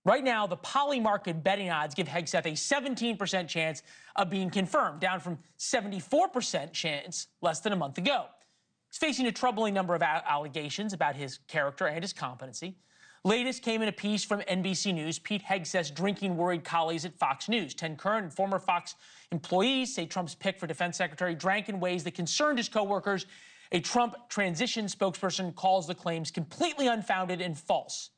Right now, the poly-market betting odds give Hegseth a 17% chance of being confirmed, down from 74% chance less than a month ago. He's facing a troubling number of allegations about his character and his competency. Latest came in a piece from NBC News. Pete Hegseth's drinking-worried colleagues at Fox News. 10 current and former Fox employees say Trump's pick for defense secretary drank in ways that concerned his coworkers. A Trump transition spokesperson calls the claims completely unfounded and false.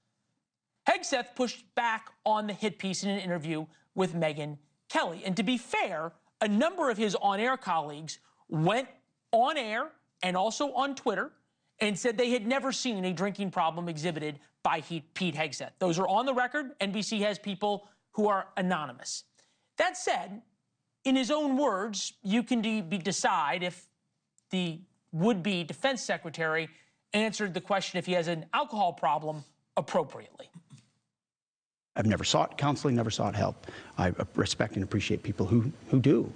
Hegseth pushed back on the hit piece in an interview with Megyn Kelly. And to be fair, a number of his on-air colleagues went on air and also on Twitter and said they had never seen a drinking problem exhibited by Pete Hegseth. Those are on the record. NBC has people who are anonymous. That said, in his own words, you can decide if the would-be defense secretary answered the question if he has an alcohol problem appropriately. I've never sought counseling, never sought help. I respect and appreciate people who do.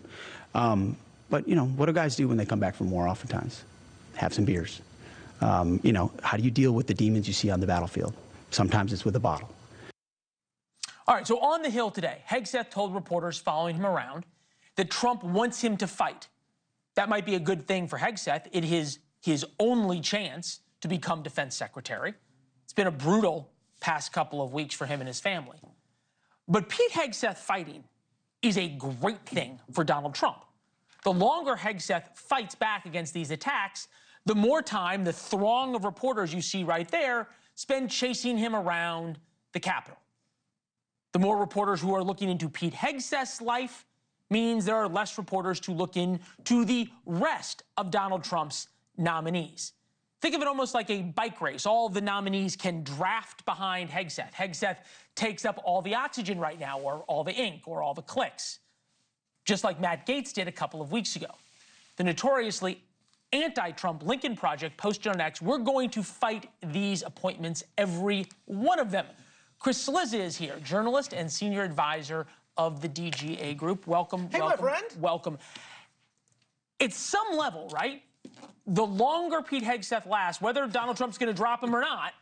But, you know, what do guys do when they come back from war oftentimes? Have some beers. You know, how do you deal with the demons you see on the battlefield? Sometimes it's with a bottle. All right, so on the Hill today, Hegseth told reporters following him around that Trump wants him to fight. That might be a good thing for Hegseth. It is his only chance to become defense secretary. It's been a brutal past couple of weeks for him and his family. But Pete Hegseth fighting is a great thing for Donald Trump. The longer Hegseth fights back against these attacks, the more time the throng of reporters you see right there spend chasing him around the Capitol. The more reporters who are looking into Pete Hegseth's life means there are less reporters to look into the rest of Donald Trump's nominees. Think of it almost like a bike race. All of the nominees can draft behind Hegseth. Hegseth takes up all the oxygen right now, or all the ink, or all the clicks, just like Matt Gaetz did a couple of weeks ago. The notoriously anti-Trump Lincoln Project posted on X, "We're going to fight these appointments, every one of them." Chris Cillizza is here, journalist and senior advisor of the DGA Group. Welcome. Hey, welcome, my friend. Welcome. At some level, right? The longer Pete Hegseth lasts, whether Donald Trump's going to drop him or not,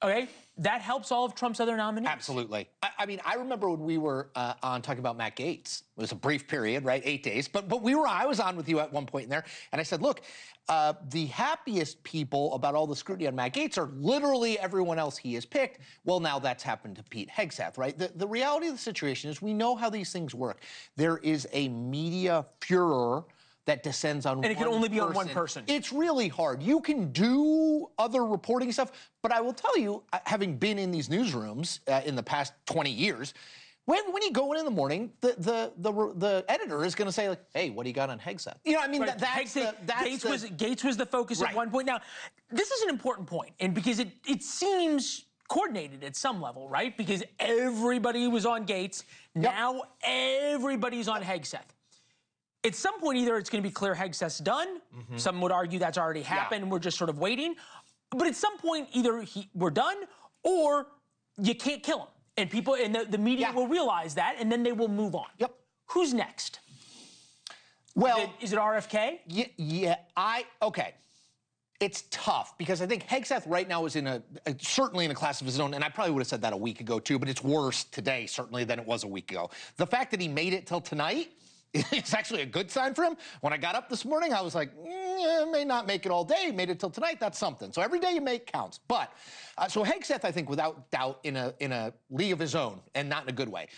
okay, that helps all of Trump's other nominees. Absolutely. I mean, I remember when we were on talking about Matt Gaetz. It was a brief period, right? 8 days. But I was on with you at one point in there, and I said, look, the happiest people about all the scrutiny on Matt Gaetz are literally everyone else he has picked. Well, now that's happened to Pete Hegseth, right? The reality of the situation is we know how these things work. There is a media furor that descends on one person. And it can only be on one person. It's really hard. You can do other reporting stuff, but I will tell you, having been in these newsrooms in the past 20 years, when you go in the morning, the editor is going to say, like, hey, what do you got on Hegseth? You know, I mean, right. Gaetz was the focus right. at one point. Now, this is an important point, and because it seems coordinated at some level, right? Because everybody was on Gaetz, now everybody's on Hegseth. At some point, either it's going to be clear Hegseth's done. Some would argue that's already happened, and we're just sort of waiting. But at some point, either we're done, or you can't kill him. And people, and the media will realize that, and then they will move on. Yep. Who's next? Well, is it RFK? Okay. It's tough because I think Hegseth right now is certainly in a class of his own, and I probably would have said that a week ago too, but it's worse today certainly than it was a week ago. The fact that he made it till tonight, it's actually a good sign for him. When I got up this morning, I was like, may not make it all day. Made it till tonight. That's something. So every day you make counts. But so Hegseth, I think, without doubt, in a league of his own, and not in a good way.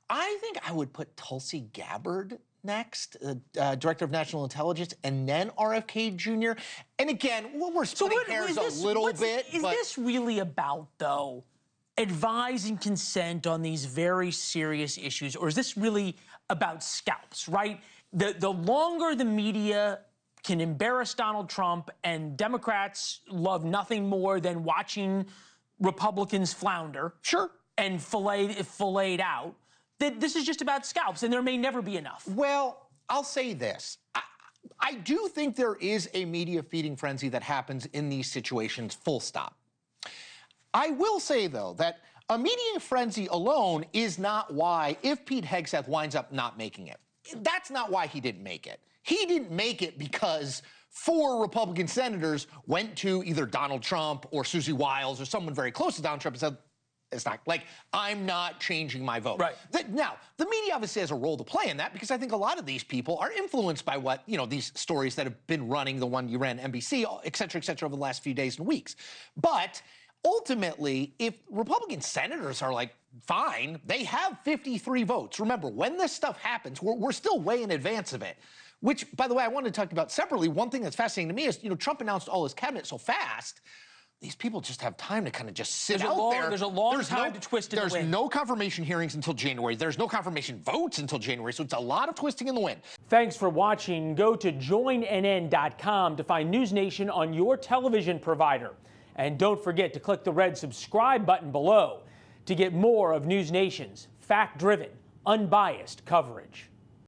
I think I would put Tulsi Gabbard next, Director of National Intelligence, and then RFK Jr. And again, we're splitting hairs a little bit. Is this really about, though, advise and consent on these very serious issues, or is this really about scalps, right? The longer the media can embarrass Donald Trump, and Democrats love nothing more than watching Republicans flounder and filleted out, that this is just about scalps, and there may never be enough. Well, I'll say this. I do think there is a media feeding frenzy that happens in these situations, full stop. I will say, though, that a media frenzy alone is not why, if Pete Hegseth winds up not making it, that's not why he didn't make it. He didn't make it because 4 Republican senators went to either Donald Trump or Susie Wiles or someone very close to Donald Trump and said, It's not like I'm not changing my vote. Right. Now, the media obviously has a role to play in that because I think a lot of these people are influenced by what, these stories that have been running, the one you ran NBC, et cetera, over the last few days and weeks. But ultimately, if Republican senators are like, fine, they have 53 votes. Remember, when this stuff happens, we're still way in advance of it. Which, by the way, I wanted to talk about separately. One thing that's fascinating to me is, Trump announced all his cabinet so fast. These people just have time to kind of just sit out there. There's a long time to twist in the wind. There's no confirmation hearings until January. There's no confirmation votes until January. So it's a lot of twisting in the wind. Thanks for watching. Go to joinnn.com to find NewsNation on your television provider. And don't forget to click the red subscribe button below to get more of NewsNation's fact-driven, unbiased coverage.